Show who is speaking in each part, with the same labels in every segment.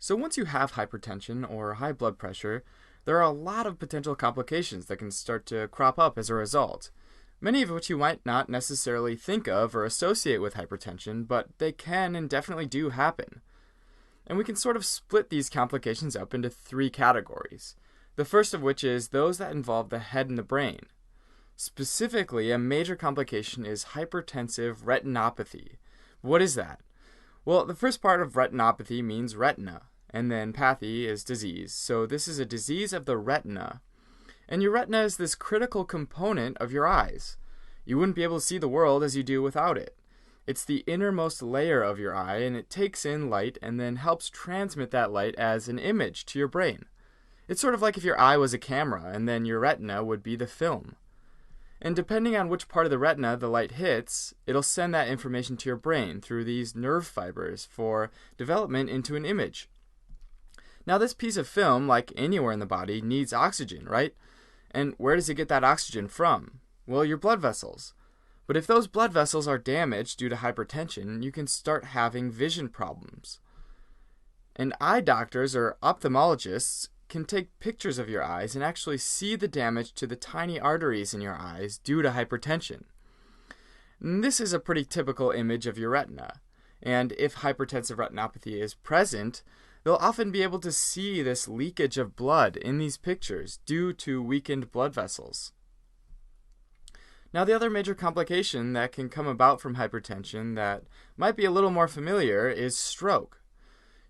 Speaker 1: So once you have hypertension or high blood pressure, there are a lot of potential complications that can start to crop up as a result, many of which you might not necessarily think of or associate with hypertension, but they can and definitely do happen. And we can sort of split these complications up into three categories, the first of which is those that involve the head and the brain. Specifically, a major complication is hypertensive retinopathy. What is that? Well, the first part of retinopathy means retina, and then pathy is disease. So this is a disease of the retina. And your retina is this critical component of your eyes. You wouldn't be able to see the world as you do without it. It's the innermost layer of your eye, and it takes in light and then helps transmit that light as an image to your brain. It's sort of like if your eye was a camera, and then your retina would be the film. And depending on which part of the retina the light hits, it'll send that information to your brain through these nerve fibers for development into an image. Now this piece of film, like anywhere in the body, needs oxygen, right? And where does it get that oxygen from? Well, your blood vessels. But if those blood vessels are damaged due to hypertension, you can start having vision problems. And eye doctors or ophthalmologists can take pictures of your eyes and actually see the damage to the tiny arteries in your eyes due to hypertension. And this is a pretty typical image of your retina. And if hypertensive retinopathy is present, they'll often be able to see this leakage of blood in these pictures due to weakened blood vessels. Now, the other major complication that can come about from hypertension that might be a little more familiar is stroke.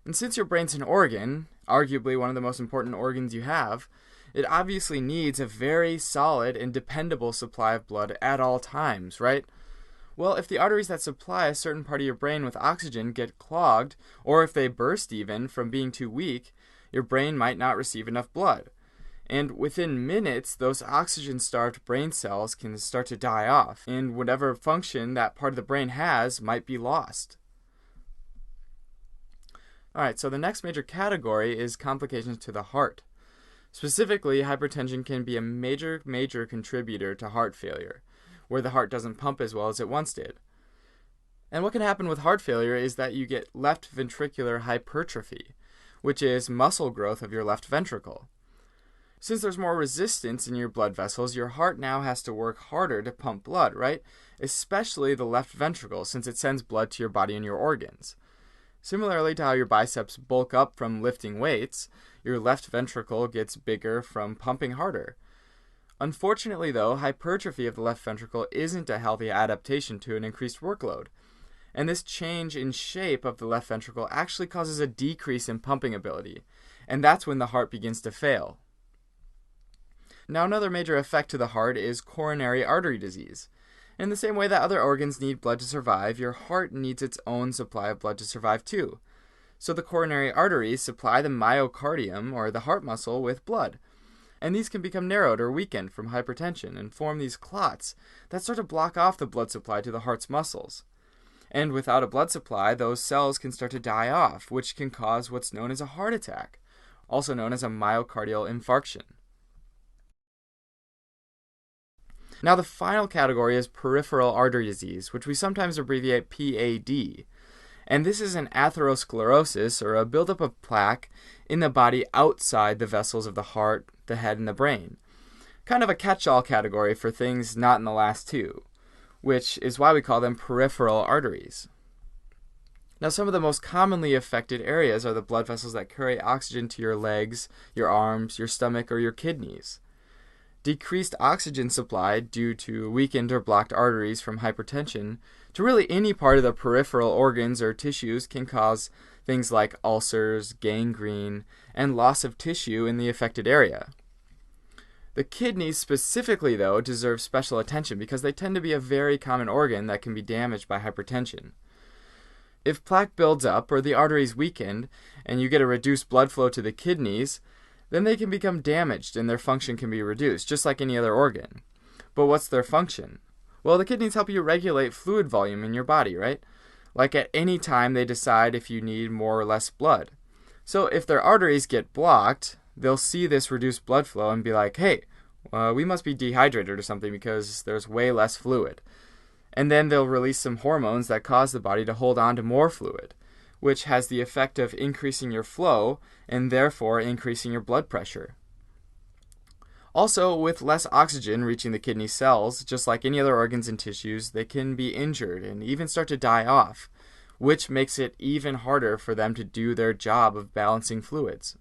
Speaker 1: And since your brain's an organ, arguably one of the most important organs you have, it obviously needs a very solid and dependable supply of blood at all times, right? Well, if the arteries that supply a certain part of your brain with oxygen get clogged, or if they burst even from being too weak, your brain might not receive enough blood. And within minutes, those oxygen-starved brain cells can start to die off, and whatever function that part of the brain has might be lost. Alright, so the next major category is complications to the heart. Specifically, hypertension can be a major contributor to heart failure, where the heart doesn't pump as well as it once did. And what can happen with heart failure is that you get left ventricular hypertrophy, which is muscle growth of your left ventricle. Since there's more resistance in your blood vessels, your heart now has to work harder to pump blood, right? Especially the left ventricle, since it sends blood to your body and your organs. Similarly to how your biceps bulk up from lifting weights, your left ventricle gets bigger from pumping harder. Unfortunately, though, hypertrophy of the left ventricle isn't a healthy adaptation to an increased workload. And this change in shape of the left ventricle actually causes a decrease in pumping ability, and that's when the heart begins to fail. Now, another major effect to the heart is coronary artery disease. In the same way that other organs need blood to survive, your heart needs its own supply of blood to survive too. So the coronary arteries supply the myocardium, or the heart muscle, with blood. And these can become narrowed or weakened from hypertension and form these clots that start to block off the blood supply to the heart's muscles. And without a blood supply, those cells can start to die off, which can cause what's known as a heart attack, also known as a myocardial infarction. Now, the final category is peripheral artery disease, which we sometimes abbreviate PAD. And this is an atherosclerosis, or a buildup of plaque in the body outside the vessels of the heart, the head, and the brain. Kind of a catch-all category for things not in the last two, which is why we call them peripheral arteries. Now, some of the most commonly affected areas are the blood vessels that carry oxygen to your legs, your arms, your stomach, or your kidneys. Decreased oxygen supply due to weakened or blocked arteries from hypertension to really any part of the peripheral organs or tissues can cause things like ulcers, gangrene, and loss of tissue in the affected area. The kidneys specifically, though, deserve special attention because they tend to be a very common organ that can be damaged by hypertension. If plaque builds up or the arteries weakened and you get a reduced blood flow to the kidneys, then they can become damaged and their function can be reduced, just like any other organ. But what's their function? Well, the kidneys help you regulate fluid volume in your body, right? Like at any time they decide if you need more or less blood. So if their arteries get blocked, they'll see this reduced blood flow and be like, hey, we must be dehydrated or something because there's way less fluid. And then they'll release some hormones that cause the body to hold on to more fluid, which has the effect of increasing your flow and therefore increasing your blood pressure. Also, with less oxygen reaching the kidney cells, just like any other organs and tissues, they can be injured and even start to die off, which makes it even harder for them to do their job of balancing fluids.